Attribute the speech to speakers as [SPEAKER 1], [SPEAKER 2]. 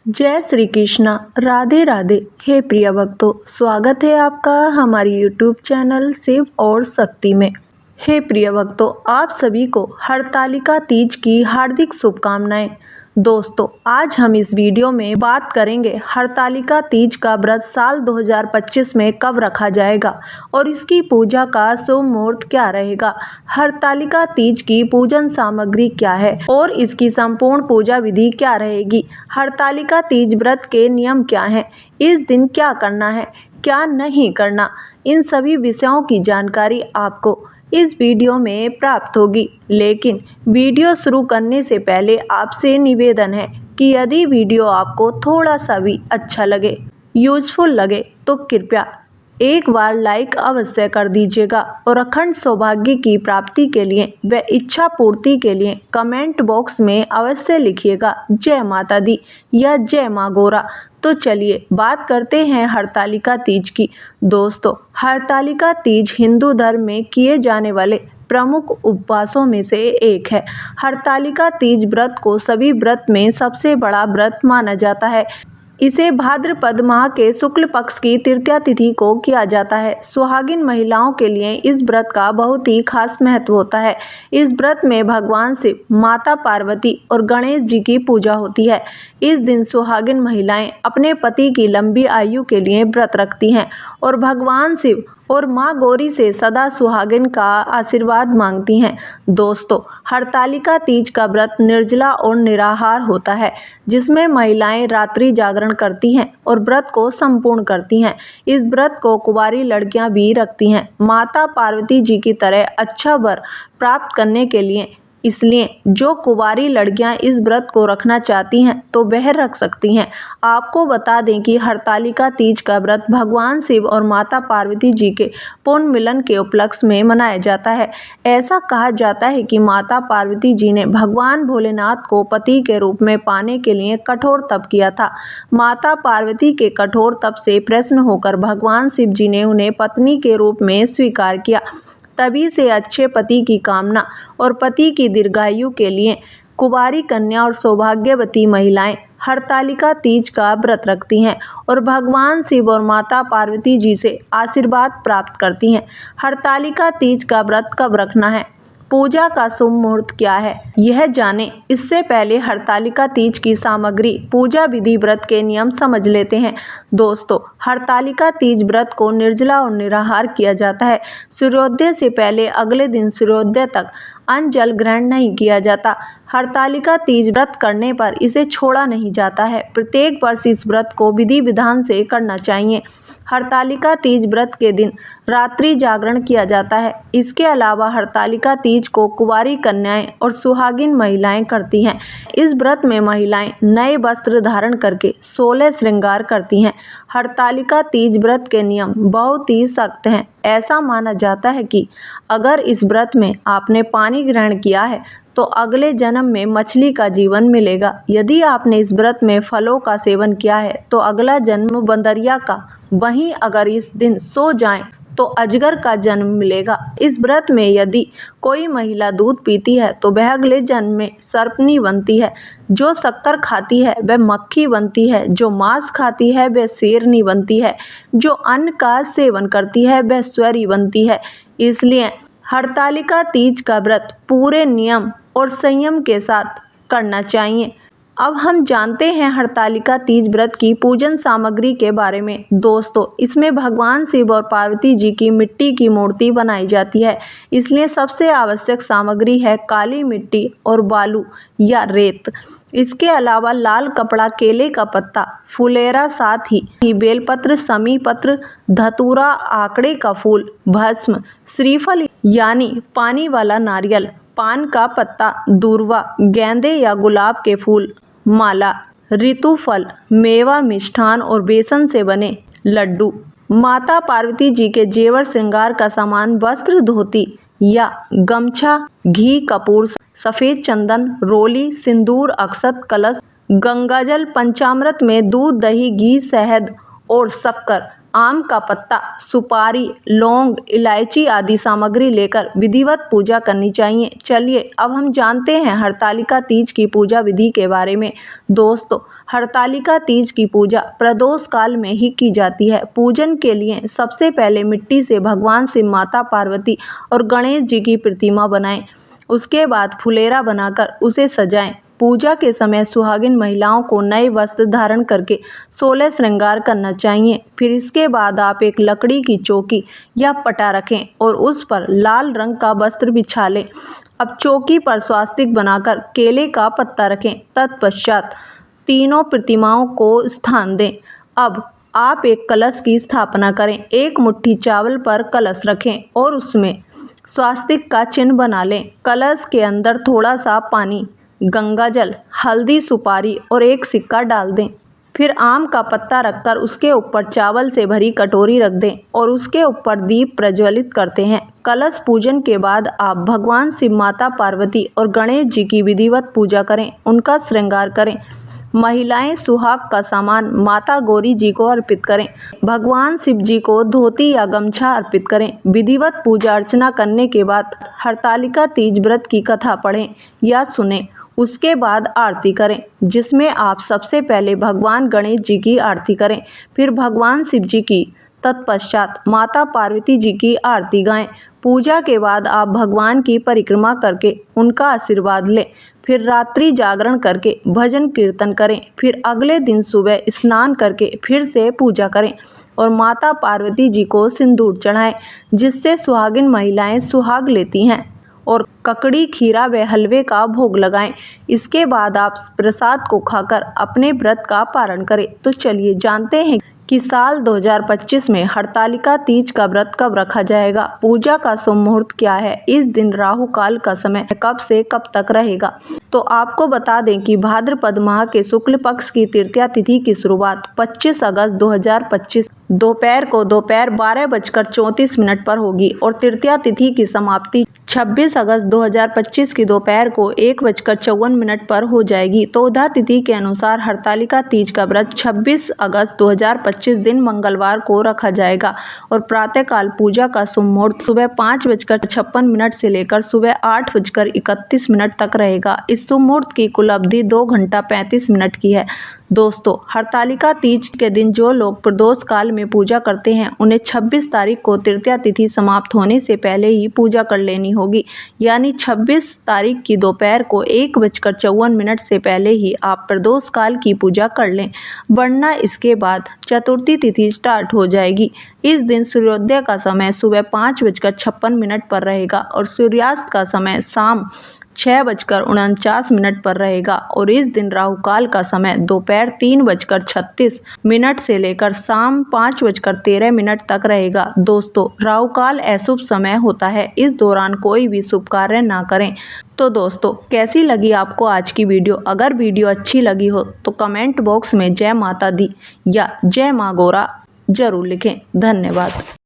[SPEAKER 1] जय श्री कृष्णा। राधे राधे। हे प्रिय भक्तों, स्वागत है आपका हमारी यूट्यूब चैनल शिव और शक्ति में। हे प्रिय भक्तों, आप सभी को हरतालिका तीज की हार्दिक शुभकामनाएं। दोस्तों, आज हम इस वीडियो में बात करेंगे हरतालिका तीज का व्रत साल 2025 में कब रखा जाएगा और इसकी पूजा का शुभ मुहूर्त क्या रहेगा, हरतालिका तीज की पूजन सामग्री क्या है और इसकी संपूर्ण पूजा विधि क्या रहेगी, हरतालिका तीज व्रत के नियम क्या हैं, इस दिन क्या करना है क्या नहीं करना, इन सभी विषयों की जानकारी आपको इस वीडियो में प्राप्त होगी। लेकिन वीडियो शुरू करने से पहले आपसे निवेदन है कि यदि वीडियो आपको थोड़ा सा भी अच्छा लगे, यूजफुल लगे, तो कृपया एक बार लाइक अवश्य कर दीजिएगा और अखंड सौभाग्य की प्राप्ति के लिए व इच्छा पूर्ति के लिए कमेंट बॉक्स में अवश्य लिखिएगा जय माता दी या जय माँ गोरा। तो चलिए बात करते हैं हरतालिका तीज की। दोस्तों, हरतालिका तीज हिंदू धर्म में किए जाने वाले प्रमुख उपवासों में से एक है। हरतालिका तीज व्रत को सभी व्रत में सबसे बड़ा व्रत माना जाता है। इसे भाद्रपद माह के शुक्ल पक्ष की तृतीया तिथि को किया जाता है। सुहागिन महिलाओं के लिए इस व्रत का बहुत ही खास महत्व होता है। इस व्रत में भगवान शिव, माता पार्वती और गणेश जी की पूजा होती है। इस दिन सुहागिन महिलाएं अपने पति की लंबी आयु के लिए व्रत रखती हैं और भगवान शिव और माँ गौरी से सदा सुहागिन का आशीर्वाद मांगती हैं। दोस्तों, हरतालिका तीज का व्रत निर्जला और निराहार होता है, जिसमें महिलाएं रात्रि जागरण करती हैं और व्रत को संपूर्ण करती हैं। इस व्रत को कुंवारी लड़कियां भी रखती हैं, माता पार्वती जी की तरह अच्छा वर प्राप्त करने के लिए। इसलिए जो कुंवारी लड़कियां इस व्रत को रखना चाहती हैं तो वह रख सकती हैं। आपको बता दें कि हरतालिका तीज का व्रत भगवान शिव और माता पार्वती जी के पुण्य मिलन के उपलक्ष्य में मनाया जाता है। ऐसा कहा जाता है कि माता पार्वती जी ने भगवान भोलेनाथ को पति के रूप में पाने के लिए कठोर तप किया था। माता पार्वती के कठोर तप से प्रसन्न होकर भगवान शिव जी ने उन्हें पत्नी के रूप में स्वीकार किया। तभी से अच्छे पति की कामना और पति की दीर्घायु के लिए कुंवारी कन्या और सौभाग्यवती महिलाएं हरतालिका तीज का व्रत रखती हैं और भगवान शिव और माता पार्वती जी से आशीर्वाद प्राप्त करती हैं। हरतालिका तीज का व्रत कब रखना है, पूजा का शुभ मुहूर्त क्या है, यह जानें। इससे पहले हरतालिका तीज की सामग्री, पूजा विधि, व्रत के नियम समझ लेते हैं। दोस्तों, हरतालिका तीज व्रत को निर्जला और निराहार किया जाता है। सूर्योदय से पहले अगले दिन सूर्योदय तक अन्न जल ग्रहण नहीं किया जाता। हरतालिका तीज व्रत करने पर इसे छोड़ा नहीं जाता है। प्रत्येक वर्ष इस व्रत को विधि विधान से करना चाहिए। हरतालिका तीज व्रत के दिन रात्रि जागरण किया जाता है। इसके अलावा हरतालिका तीज को कुंवारी कन्याएं और सुहागिन महिलाएं करती हैं। इस व्रत में महिलाएं नए वस्त्र धारण करके 16 श्रृंगार करती हैं। हरतालिका तीज व्रत के नियम बहुत ही सख्त हैं। ऐसा माना जाता है कि अगर इस व्रत में आपने पानी ग्रहण किया है तो अगले जन्म में मछली का जीवन मिलेगा। यदि आपने इस व्रत में फलों का सेवन किया है तो अगला जन्म बंदरिया का, वहीं अगर इस दिन सो जाएं तो अजगर का जन्म मिलेगा। इस व्रत में यदि कोई महिला दूध पीती है तो वह अगले जन्म में सर्पनी बनती है। जो शक्कर खाती है वह मक्खी बनती है। जो मांस खाती है वह शेरनी बनती है। जो अन्न का सेवन करती है वह स्वरी बनती है। इसलिए हरतालिका तीज का व्रत पूरे नियम और संयम के साथ करना चाहिए। अब हम जानते हैं हरतालिका तीज व्रत की पूजन सामग्री के बारे में। दोस्तों, इसमें भगवान शिव और पार्वती जी की मिट्टी की मूर्ति बनाई जाती है। इसलिए सबसे आवश्यक सामग्री है काली मिट्टी और बालू या रेत। इसके अलावा लाल कपड़ा, केले का पत्ता, फुलेरा, साथ ही बेलपत्र, समी पत्र, धतूरा, आकड़े का फूल, भस्म, श्रीफल यानी पानी वाला नारियल, पान का पत्ता, दूर्वा, गेंदे या गुलाब के फूल, माला, ऋतुफल, मेवा, मिष्ठान और बेसन से बने लड्डू, माता पार्वती जी के जेवर श्रृंगार का सामान, वस्त्र, धोती या गमछा, घी, कपूर, सफ़ेद चंदन, रोली, सिंदूर, अक्षत, कलश, गंगाजल, पंचामृत में दूध, दही, घी, शहद और शक्कर, आम का पत्ता, सुपारी, लौंग, इलायची आदि सामग्री लेकर विधिवत पूजा करनी चाहिए। चलिए अब हम जानते हैं हरतालिका तीज की पूजा विधि के बारे में। दोस्तों, हरतालिका तीज की पूजा प्रदोष काल में ही की जाती है। पूजन के लिए सबसे पहले मिट्टी से भगवान शिव, माता पार्वती और गणेश जी की प्रतिमा बनाएं। उसके बाद फुलेरा बनाकर उसे सजाएं। पूजा के समय सुहागिन महिलाओं को नए वस्त्र धारण करके 16 श्रृंगार करना चाहिए। फिर इसके बाद आप एक लकड़ी की चौकी या पटा रखें और उस पर लाल रंग का वस्त्र बिछा लें। अब चौकी पर स्वास्तिक बनाकर केले का पत्ता रखें। तत्पश्चात तीनों प्रतिमाओं को स्थान दें। अब आप एक कलश की स्थापना करें। एक मुट्ठी चावल पर कलश रखें और उसमें स्वास्तिक का चिन्ह बना लें। कलश के अंदर थोड़ा सा पानी, गंगा जल, हल्दी, सुपारी और एक सिक्का डाल दें। फिर आम का पत्ता रखकर उसके ऊपर चावल से भरी कटोरी रख दें और उसके ऊपर दीप प्रज्वलित करते हैं। कलश पूजन के बाद आप भगवान शिव, माता पार्वती और गणेश जी की विधिवत पूजा करें, उनका श्रृंगार करें। महिलाएं सुहाग का सामान माता गौरी जी को अर्पित करें। भगवान शिव जी को धोती या गमछा अर्पित करें। विधिवत पूजा अर्चना करने के बाद हरतालिका तीज व्रत की कथा पढ़ें या सुनें। उसके बाद आरती करें, जिसमें आप सबसे पहले भगवान गणेश जी की आरती करें, फिर भगवान शिव जी की, तत्पश्चात माता पार्वती जी की आरती गाएं। पूजा के बाद आप भगवान की परिक्रमा करके उनका आशीर्वाद लें। फिर रात्रि जागरण करके भजन कीर्तन करें। फिर अगले दिन सुबह स्नान करके फिर से पूजा करें और माता पार्वती जी को सिंदूर चढ़ाएं, जिससे सुहागिन महिलाएं सुहाग लेती हैं, और ककड़ी, खीरा व हलवे का भोग लगाएं। इसके बाद आप प्रसाद को खाकर अपने व्रत का पारण करें। तो चलिए जानते हैं कि साल 2025 में हरतालिका तीज का व्रत कब रखा जाएगा। पूजा का शुभ मुहूर्त क्या है, इस दिन राहु काल का समय कब से कब तक रहेगा। तो आपको बता दें कि भाद्रपद माह के शुक्ल पक्ष की तृतीया तिथि की शुरुआत 25 अगस्त 2025 दोपहर को 12:34 पर होगी और तृतीया तिथि की समाप्ति 26 अगस्त 2025 की दोपहर को 1:54 पर हो जाएगी। तो उधर तिथि के अनुसार हरतालिका तीज का व्रत 26 अगस्त 2025 दिन मंगलवार को रखा जाएगा और प्रातःकाल पूजा का शुभ मुहूर्त सुबह 5:56 से लेकर सुबह 8:31 तक रहेगा। इस शुभ मुहूर्त की कुल अवधि 2 घंटा 35 मिनट की है। दोस्तों, हरतालिका तीज के दिन जो लोग प्रदोष काल में पूजा करते हैं, उन्हें 26 तारीख को तृतीया तिथि समाप्त होने से पहले ही पूजा कर लेनी होगी। यानी 26 तारीख की दोपहर को 1:54 से पहले ही आप प्रदोष काल की पूजा कर लें, वरना इसके बाद चतुर्थी तिथि स्टार्ट हो जाएगी। इस दिन सूर्योदय का समय सुबह 5:56 पर रहेगा और सूर्यास्त का समय शाम 6:49 पर रहेगा और इस दिन राहु काल का समय दोपहर 3:36 से लेकर शाम 5:13 तक रहेगा। दोस्तों, राहु काल अशुभ समय होता है, इस दौरान कोई भी शुभ कार्य ना करें। तो दोस्तों, कैसी लगी आपको आज की वीडियो? अगर वीडियो अच्छी लगी हो तो कमेंट बॉक्स में जय माता दी या जय माँ गौरा जरूर लिखें। धन्यवाद।